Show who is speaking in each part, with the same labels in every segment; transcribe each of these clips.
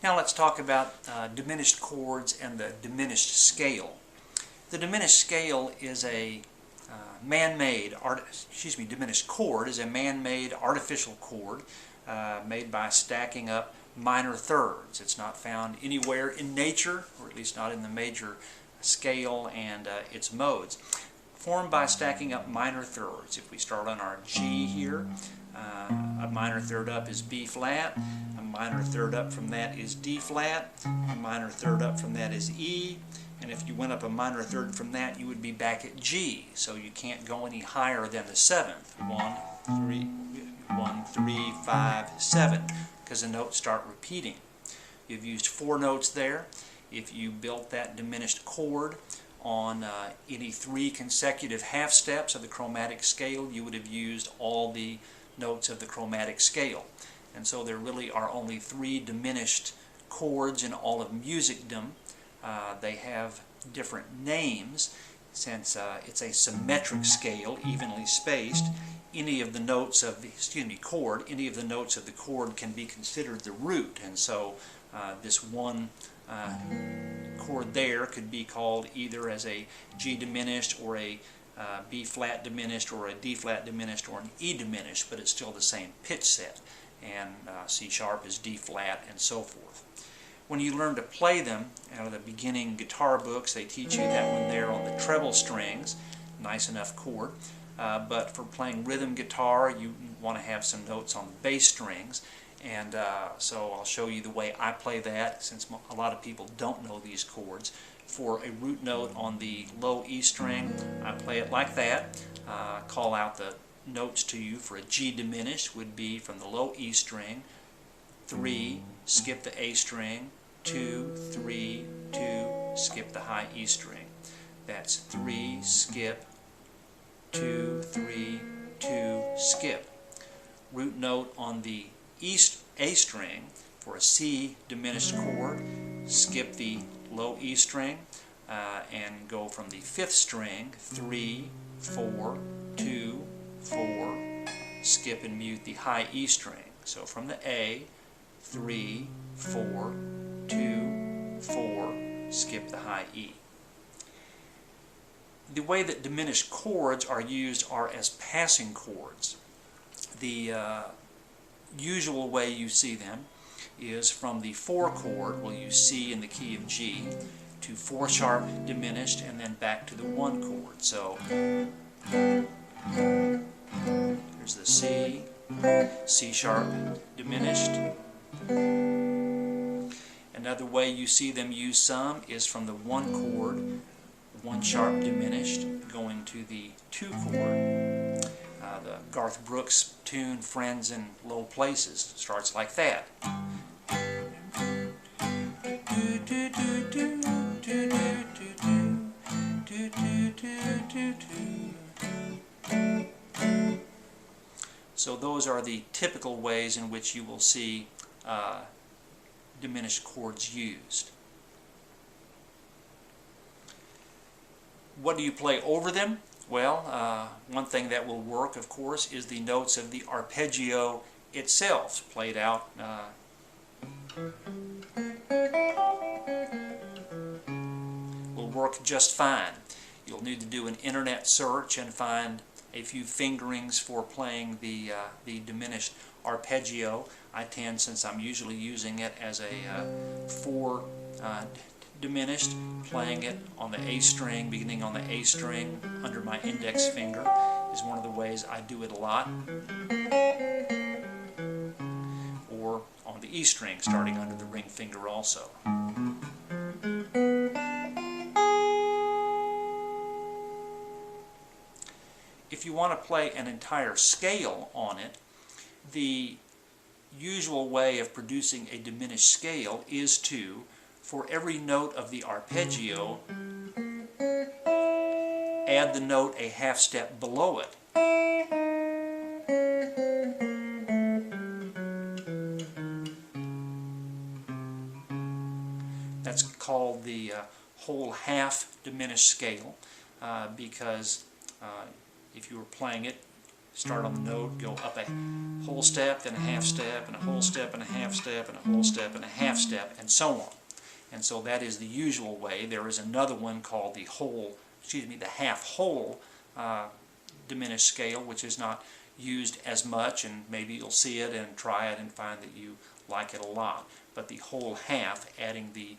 Speaker 1: Now let's talk about diminished chords and the diminished scale. The diminished scale is a diminished chord is a man-made artificial chord made by stacking up minor thirds. It's not found anywhere in nature, or at least not in the major scale and its modes. Formed by stacking up minor thirds. If we start on our G here, a minor third up is B flat, a minor third up from that is D flat, a minor third up from that is E, and if you went up a minor third from that, you would be back at G. So you can't go any higher than the seventh. 1, 3, 5, 7, because the notes start repeating. You've used 4 notes there. If you built that diminished chord on any 3 consecutive half steps of the chromatic scale, you would have used all the notes of the chromatic scale. And so there really are only 3 diminished chords in all of musicdom. They have different names since it's a symmetric scale, evenly spaced. Any of the notes of the chord, any of the notes of the chord can be considered the root, and so this one chord there could be called either as a G diminished or a B flat diminished or a D flat diminished or an E diminished, but it's still the same pitch set, and C sharp is D flat and so forth. When you learn to play them out of the beginning guitar books, they teach you that when they're on the treble strings, nice enough chord, but for playing rhythm guitar you want to have some notes on the bass strings. And so I'll show you the way I play that, since a lot of people don't know these chords. For a root note on the low E string, I play it like that. Call out the notes to you. For a G diminished would be from the low E string, 3, skip the A string, 2, 3, 2, skip the high E string. That's 3, skip, 2, 3, 2, skip. Root note on the A string for a C diminished chord, skip the low E string and go from the 5th string, 3, 4, 2, 4, skip and mute the high E string. So from the A, 3, 4, 2, 4, skip the high E. The way that diminished chords are used are as passing chords. The usual way you see them is from the 4 chord, we'll use C in the key of G, to 4 sharp diminished and then back to the 1 chord. So here's the C, C sharp diminished. Another way you see them use some is from the 1 chord, 1 sharp diminished, going to the 2 chord. The Garth Brooks tune Friends in Low Places starts like that. So those are the typical ways in which you will see diminished chords used. What do you play over them? Well, one thing that will work, of course, is the notes of the arpeggio itself, played out will work just fine. You'll need to do an internet search and find a few fingerings for playing the diminished arpeggio. I tend, since I'm usually using it as a 4 diminished, playing it on the A string, beginning on the A string under my index finger is one of the ways I do it a lot, or on the E string, starting under the ring finger also. If you want to play an entire scale on it, the usual way of producing a diminished scale is to, for every note of the arpeggio, add the note a half step below it. That's called the whole half diminished scale because if you were playing it start on the note, go up a whole step, then a half step, and a whole step, and a half step, and a whole step, and a half step, and so on. And so that is the usual way. There is another one called the half whole diminished scale, which is not used as much, and maybe you'll see it and try it and find that you like it a lot. But the whole half, adding the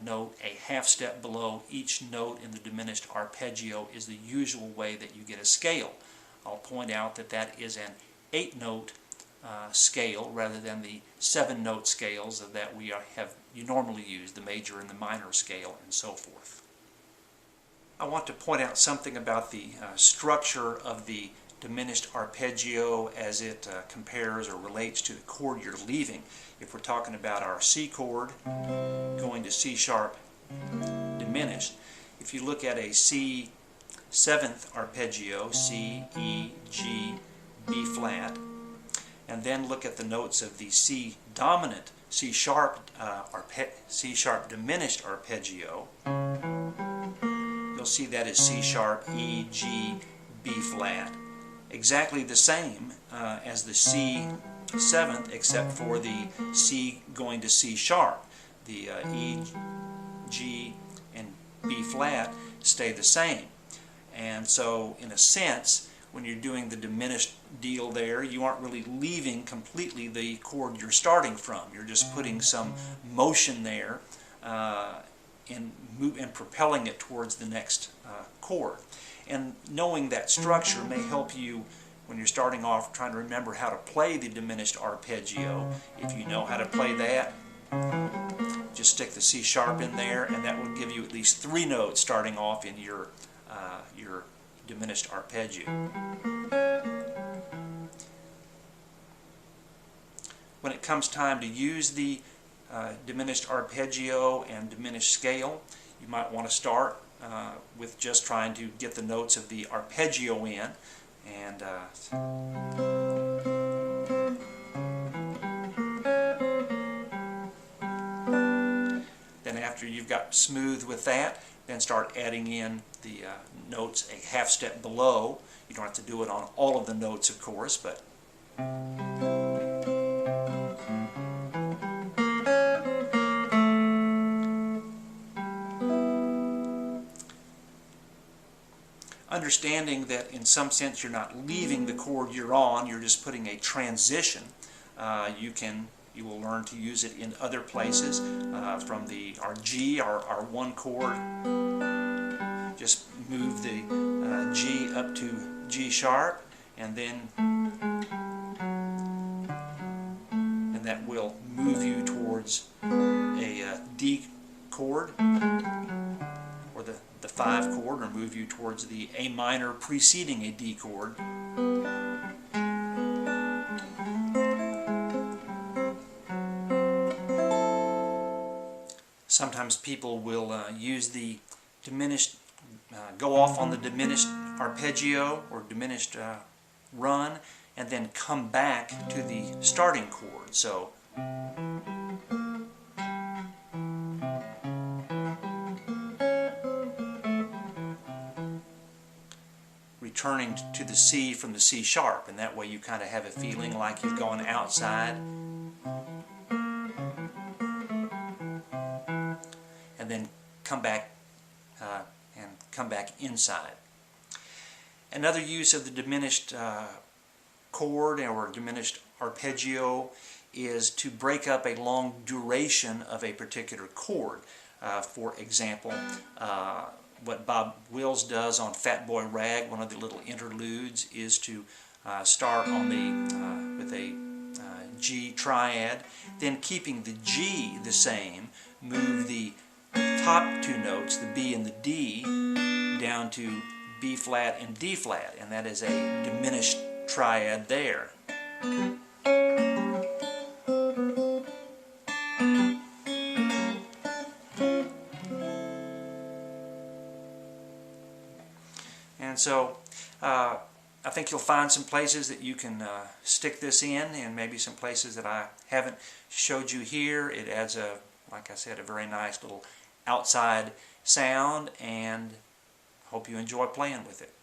Speaker 1: note a half step below each note in the diminished arpeggio, is the usual way that you get a scale. I'll point out that that is an 8-note scale rather than the 7-note scales that you normally use, the major and the minor scale and so forth. I want to point out something about the structure of the diminished arpeggio as it compares or relates to the chord you're leaving. If we're talking about our C chord going to C sharp diminished, if you look at a C 7th arpeggio, C, E, G, B flat, and then look at the notes of the C dominant C sharp diminished arpeggio, you'll see that is C sharp, E, G, B flat. Exactly the same as the C 7th, except for the C going to C sharp. The E, G, and B flat stay the same. And so, in a sense, when you're doing the diminished deal there, you aren't really leaving completely the chord you're starting from. You're just putting some motion there and propelling it towards the next chord. And knowing that structure may help you when you're starting off trying to remember how to play the diminished arpeggio. If you know how to play that, just stick the C sharp in there, and that will give you at least 3 notes starting off in your diminished arpeggio. When it comes time to use the diminished arpeggio and diminished scale, you might want to start with just trying to get the notes of the arpeggio in, and then after you've got smooth with that, then start adding in the notes a half step below. You don't have to do it on all of the notes, of course, but understanding that in some sense you're not leaving the chord you're on, you're just putting a transition. You will learn to use it in other places. From our G, our 1 chord, just move the G up to G sharp, and that will move you towards a D chord, or the 5 chord, or move you towards the A minor preceding a D chord. Sometimes people will use the diminished, go off on the diminished arpeggio or diminished run, and then come back to the starting chord. So returning to the C from the C sharp, and that way you kind of have a feeling like you've gone outside and then come back inside. Another use of the diminished chord or diminished arpeggio is to break up a long duration of a particular chord. For example, what Bob Wills does on Fat Boy Rag, one of the little interludes, is to start on with a G triad, then keeping the G the same, move the top 2 notes, the B and the D, down to B flat and D flat, and that is a diminished triad there. And so I think you'll find some places that you can stick this in, and maybe some places that I haven't showed you here. It adds like I said, a very nice little outside sound, and hope you enjoy playing with it.